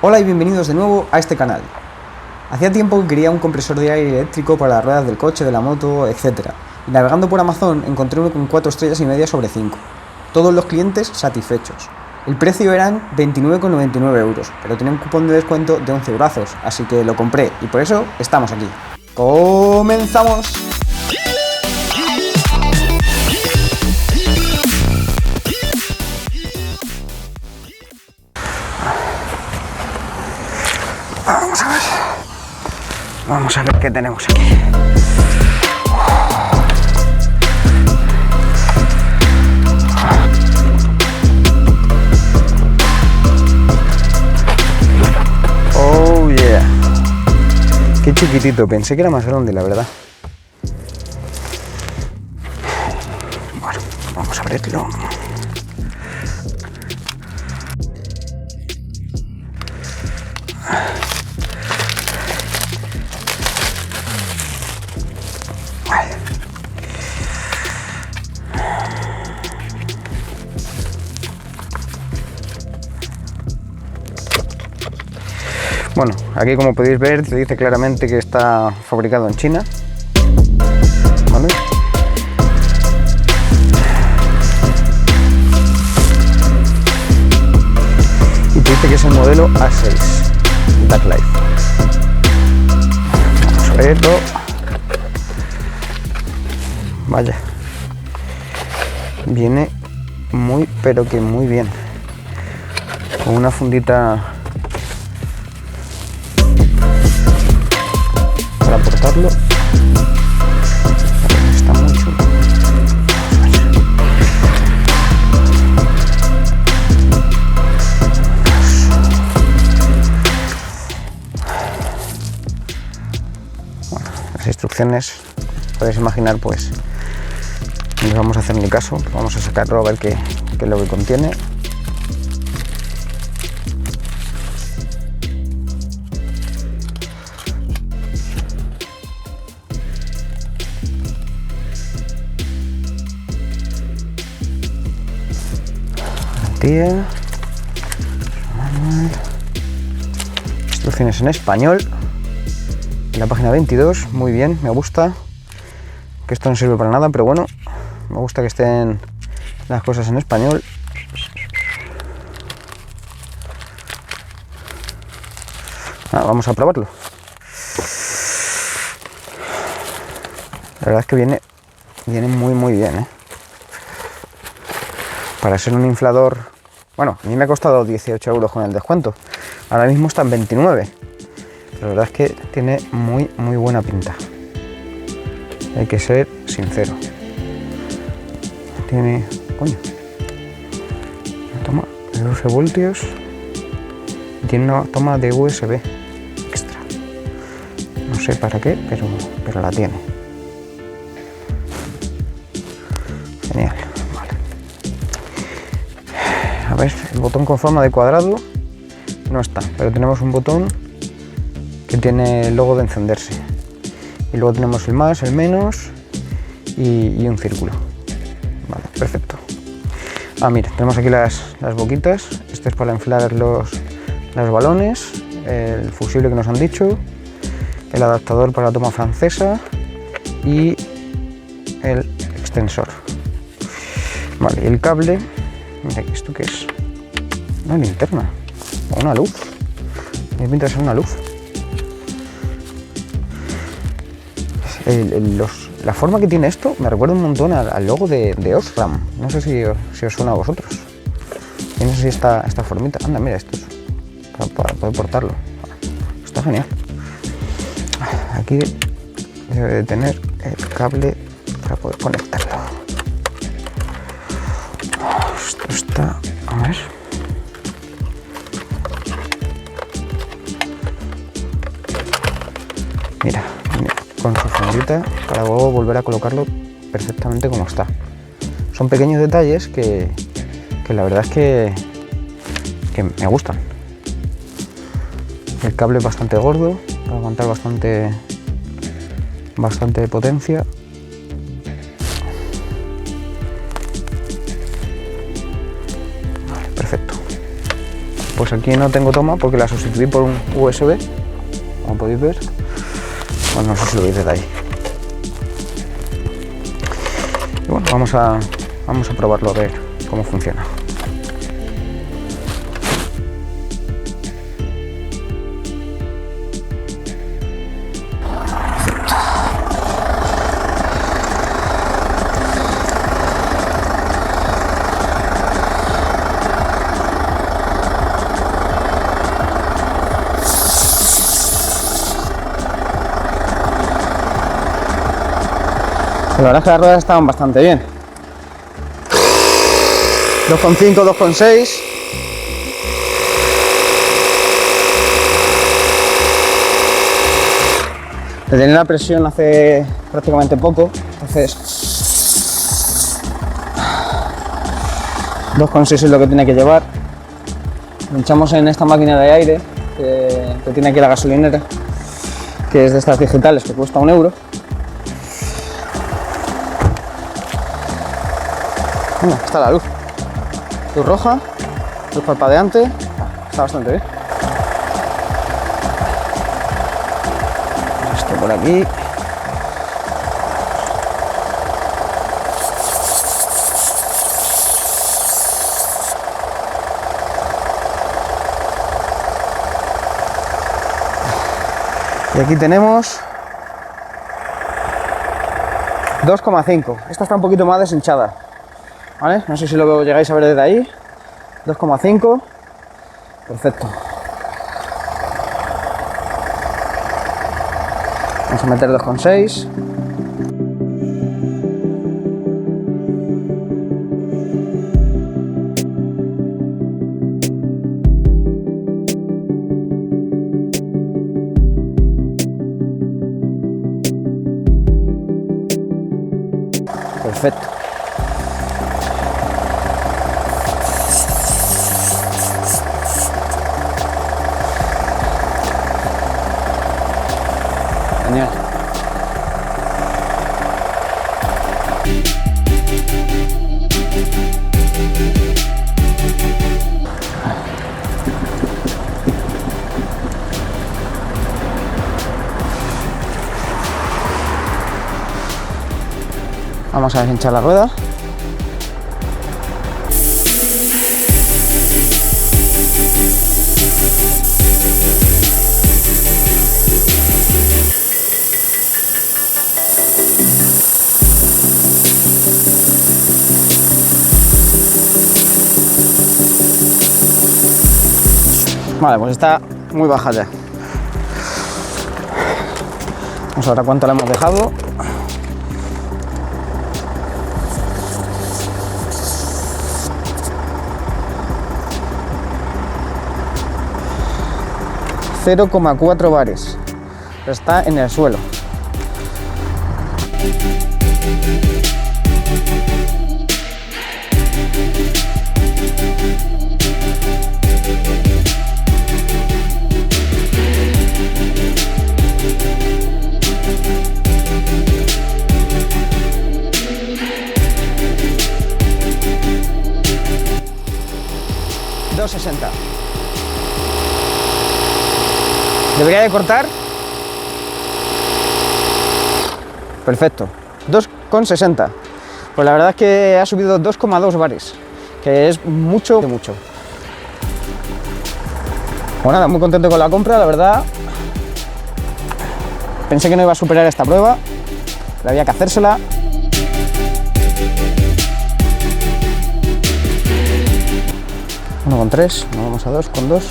Hola y bienvenidos de nuevo a este canal. Hacía tiempo que quería un compresor de aire eléctrico para las ruedas del coche, de la moto, etc. Y navegando por Amazon encontré uno con 4 estrellas y media sobre 5. Todos los clientes satisfechos. El precio eran 29,99 euros, pero tenía un cupón de descuento de 11 eurazos, así que lo compré y por eso estamos aquí. ¡Comenzamos! Vamos a ver qué tenemos aquí. Oh yeah. Qué chiquitito, pensé que era más grande, la verdad. Bueno, vamos a abrirlo. Bueno, aquí como podéis ver se dice claramente que está fabricado en China, ¿vale? Y te dice que es el modelo A6 Dark Life. Vamos a verlo. Vaya, viene muy pero que muy bien, con una fundita para portarlo. Está muy chulo. Bueno, las instrucciones, podéis imaginar, pues no les vamos a hacer ni caso, vamos a sacarlo a ver qué es lo que contiene. Instrucciones en español, en la página 22, muy bien, me gusta, que esto no sirve para nada, pero bueno, me gusta que estén las cosas en español. Vamos a probarlo. La verdad es que viene muy bien, ¿eh? Para ser un inflador, bueno, a mí me ha costado 18 euros con el descuento, ahora mismo está en 29, la verdad es que tiene muy buena pinta, hay que ser sincero. Tiene, coño, una toma de 12 voltios y tiene una toma de USB extra, no sé para qué, pero la tiene. Genial. A ver, el botón con forma de cuadrado no está, pero tenemos un botón que tiene el logo de encenderse. Y luego tenemos el más, el menos y un círculo. Vale, perfecto. Mira, tenemos aquí las boquitas. Este es para inflar los balones, el fusible que nos han dicho, el adaptador para la toma francesa y el extensor. Vale, y el cable. Mira, ¿esto qué es? Una linterna o una luz. Me pinta ser una luz. La forma que tiene esto me recuerda un montón al logo de Osram. No sé si os suena a vosotros. Y no sé si esta formita. Anda, mira, esto es para poder portarlo. Está genial. Aquí debe de tener el cable para poder conectarlo. Esto está, a ver. Mira, con su fundita para luego volver a colocarlo perfectamente como está. Son pequeños detalles que la verdad es que me gustan. El cable es bastante gordo para aguantar bastante potencia. pues aquí no tengo toma porque la sustituí por un USB, como podéis ver. Bueno, no sé si lo veis desde ahí. Y bueno, vamos a probarlo a ver cómo funciona. La verdad es que las ruedas estaban bastante bien. 2,5, 2,6. Le tenía la presión hace prácticamente poco, entonces 2,6 es lo que tiene que llevar. Lo hinchamos en esta máquina de aire que tiene aquí la gasolinera, que es de estas digitales, que cuesta €1. Está la luz roja, luz parpadeante, está bastante bien. Esto por aquí. Y aquí tenemos 2,5. Esta está un poquito más deshinchada. ¿Vale? No sé si lo llegáis a ver desde ahí. 2,5. Perfecto. Vamos a meter 2,6. Perfecto. Genial. Vamos a deshinchar la rueda. Vale, pues está muy baja ya. Vamos a ver a cuánto la hemos dejado. ...0,4 bares. Está en el suelo. $2,60. Debería de cortar. Perfecto. 2,60. Pues la verdad es que ha subido 2,2 bares, que es mucho, mucho. Pues nada, muy contento con la compra, la verdad. Pensé que no iba a superar esta prueba, pero había que hacérsela. Uno con 3, no vamos a 2 con 2.